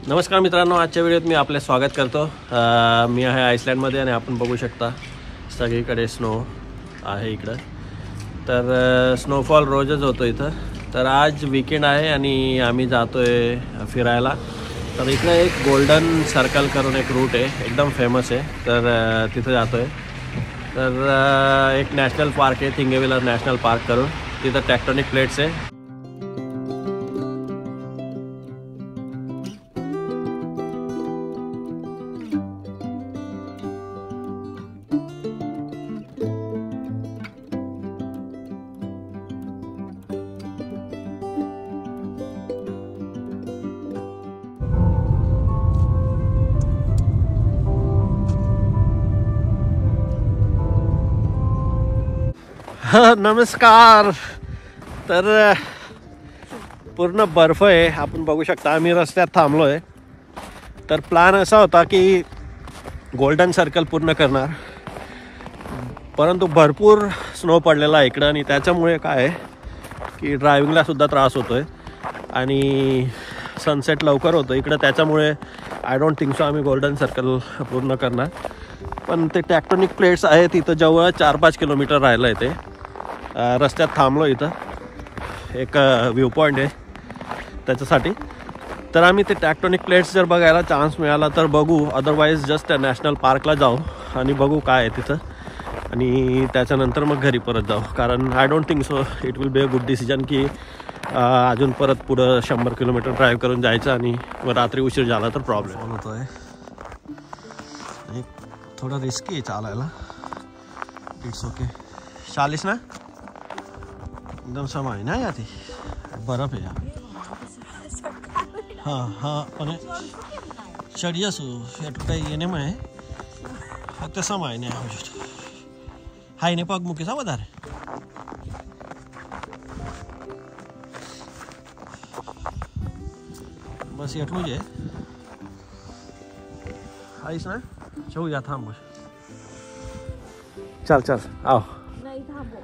नमस्कार मित्रांनो, आजच्या व्हिडिओत मी आपले स्वागत करतो। मी आहे आइसलँडमध्ये आणि आपण बघू शकता सगळीकडे स्नो आहे इकडं। तर स्नोफॉल रोजच होतो इथं। तर आज वीकेंड आहे आणि आम्ही जातोय फिरायला। तर इकडे एक गोल्डन सर्कल करून एक रूट आहे, एकदम फेमस आहे। तर तिथे जातोय। तर एक नॅशनल पार्क आहे, थिंगेविलर नॅशनल पार्क करून, तिथं टेक्टोनिक प्लेट्स आहे। नमस्कार। तर पूर्ण बर्फ आहे, आपण बघू शकता। आम्ही रस्त्यात थांबलो आहे। तर प्लॅन असा होता की गोल्डन सर्कल पूर्ण करणार, परंतु भरपूर स्नो पडलेला आहे इकडं आणि त्याच्यामुळे काय आहे की ड्रायव्हिंगला सुद्धा त्रास होतोय आणि सनसेट लवकर होतं इकडं। त्याच्यामुळे आय डोंट थिंक सो आम्ही गोल्डन सर्कल पूर्ण करणार। पण ते टेक्टोनिक प्लेट्स आहेत तिथं जवळ 4-5 किलोमीटर राहिलं आहे। ते रस्त्यात थांबलो, इथं एक व्ह्यू पॉईंट आहे त्याच्यासाठी। तर आम्ही ते टेक्टोनिक प्लेट्स जर बघायला चान्स मिळाला तर बघू, अदरवाईज जस्ट नॅशनल पार्कला जाऊ आणि बघू काय आहे तिथं आणि त्याच्यानंतर मग घरी परत जाऊ। कारण I don't think so it will be a good decision की अजून परत पुढं 100 किलोमीटर ड्राईव्ह करून जायचं आणि रात्री उशीर झाला तर प्रॉब्लेम होतो आहे। थोड़ा रिस्की है चालायला, इट्स ओके। 40 ना एकदम समय ना याती बर्फ है यहाँ। हाँ हाँ पण चढियासु एटू काही येणे में फक्त समय नाही आवश्यक हाय ने पग मुकेसा વધારે। बस એટલું જ आईस ना चल या थांब। चल चल आओ। नहीं थांबो,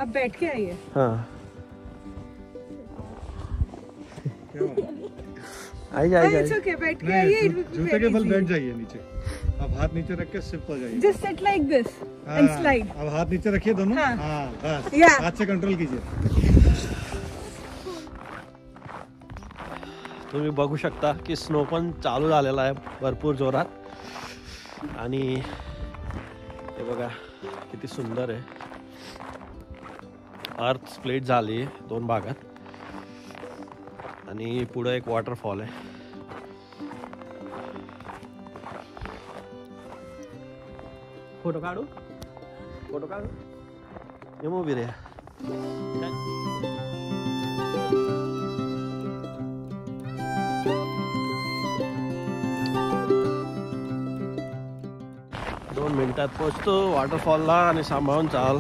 अब बैठ के आइए। हाँ आई जाए इट्स ओके, बैठ के आइए। जूते के बल बैठ जाइए नीचे। अब हाथ नीचे रख के सिप हो जाइए। Just sit like this and slide. अब हाथ नीचे रखिए दोनों। हाँ। हाँ बस, Yeah. हाथ से कंट्रोल कीजिए। तुम्ही बघू शकता की स्नो पण चालू झालेला आहे भरपूर जोरात आणि हे बघा किती सुंदर आहे। अर्थ स्प्लिट झाली आहे 2 भागात आणि पुढे एक वॉटरफॉल आहे। फोटो काढू, फोटो काढू हे मूवी रे। मिनिटात पोहोचतो वॉटरफॉलला आणि सांभाळून चाल।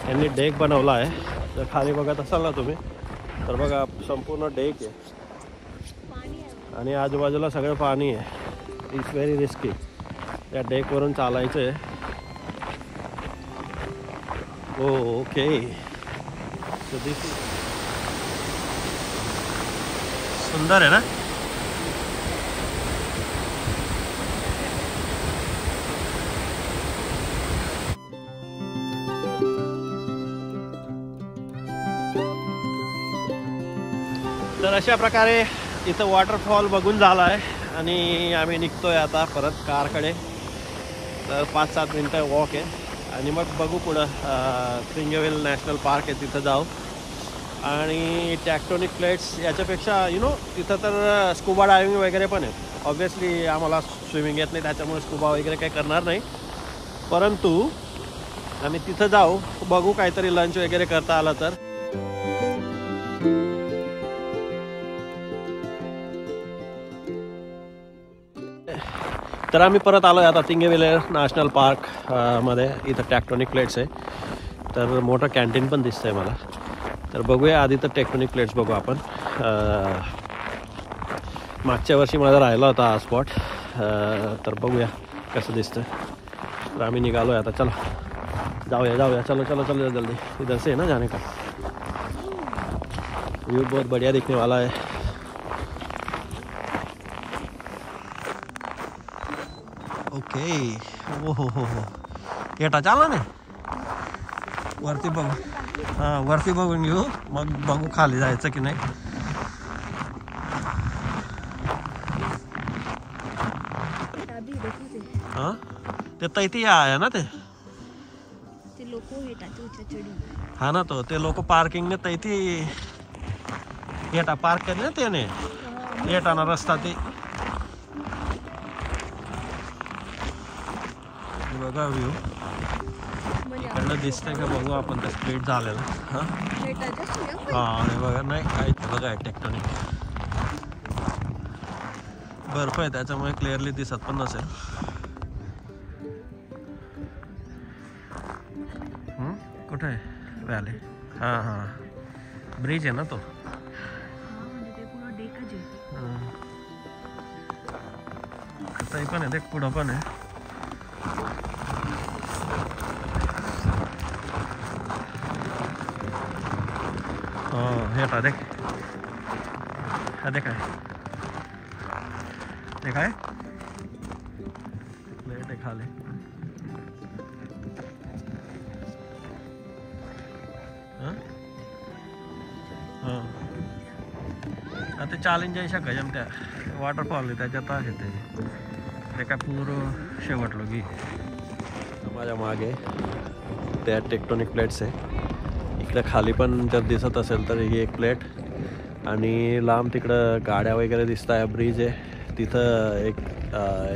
यांनी डेक बनवला आहे, तर खाली बघत असाल ना तुम्ही तर बघा संपूर्ण डेक आहे आणि आजूबाजूला सगळं पाणी आहे। इट्स व्हेरी रिस्की त्या डेकवरून चालायचं आहे। ओके सो दिस सुंदर आहे ना। तर अशा प्रकारे इथं वॉटरफॉल बघून झाला आहे आणि आम्ही निघतोय आता परत कारकडे। तर 5-7 मिनटं वॉक आहे आणि मग बघू पुढं थिंगेविल नॅशनल पार्क आहे तिथं जाऊ। आणि टेक्टोनिक प्लेट्स याच्यापेक्षा तिथं तर स्कुबा डायव्हिंग वगैरे पण आहे। ऑब्व्हियसली आम्हाला स्विमिंग येत नाही त्याच्यामुळे स्कुबा वगैरे काही करणार नाही, परंतु आम्ही तिथं जाऊ, बघू काहीतरी लंच वगैरे करता आलं तर। तर आम्ही परत आलो आता थिंगेविलर नॅशनल पार्क मध्ये। इथं टेक्टोनिक प्लेट्स आहे, तर मोठं कॅन्टीन पण दिसतंय मला। तर बघूया आधी तर टेक्टोनिक प्लेट्स बघू आपण. मागच्या वर्षी माझा राहिला होता हा स्पॉट. तर बघूया कसं दिसतं. तर आम्ही निघालो आहे आता. चला जाऊया चलो जल्दी. इधर से है ना जाने का. व्यू बहुत बढ़िया दिखने वाला है. ओके. हो येटा चालला ना वरती बघू. हां वरती बघून घेऊ मग बघू खाली जायचं की नाही. हां ते तैती आहे ना ते लोक हा ना तो ते लोक पार्किंगने तैती येटा पार्क केले ना त्याने येटाना रस्ता ते बघा व्ह्यू इकडनं दिसतंय का बघू आपण. ते स्प्लिट झालेलं. हां हे बघा नाही काय बघा टेक्टोनिक बर्फ आहे त्याच्यामुळे क्लिअरली दिसत पण नसेल. कुठे आहे व्हॅली. हां ब्रिज आहे ना तो. तरी पण आहे ते पुढं पण आहे. हे आता देख काय ते काय प्लेट आहे खाली. ते चालीन जाई शकायचं त्या वॉटरफॉल त्याच्यात आहे ते काय पूर्ण शेवटलो की. माझ्या मागे त्या टेक्टोनिक प्लेट्स आहे. इकडं खाली पण जर दिसत असेल तर ही एक प्लेट आणि लांब तिकडं गाड्या वगैरे दिसत आहे. ब्रिज आहे तिथं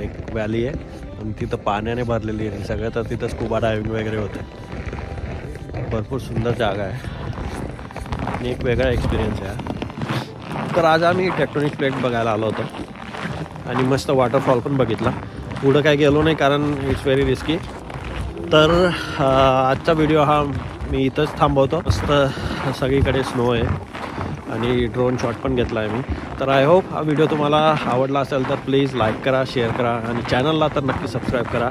एक व्हॅली आहे आणि तिथं पाण्याने भरलेली आहे सगळं. तर तिथं स्कुबा डायव्हिंग वगैरे होते. भरपूर सुंदर जागा आहे आणि एक वेगळा एक्सपिरियन्स आहे. तर आज आम्ही टेक्टोनिक प्लेट बघायला आलो होतो आणि मस्त वॉटरफॉल पण बघितला. पुढं काय गेलो नाही कारण इट्स व्हेरी रिस्की. तर आजचा व्हिडिओ हा मी इथंच थांबवतो. मस्त सगळीकडे स्नो आहे आणि ड्रोन शॉट पण घेतला आहे मी. तर आय होप हा व्हिडिओ तुम्हाला आवडला असेल तर प्लीज लाईक करा, शेअर करा आणि चॅनलला तर नक्की सबस्क्राईब करा.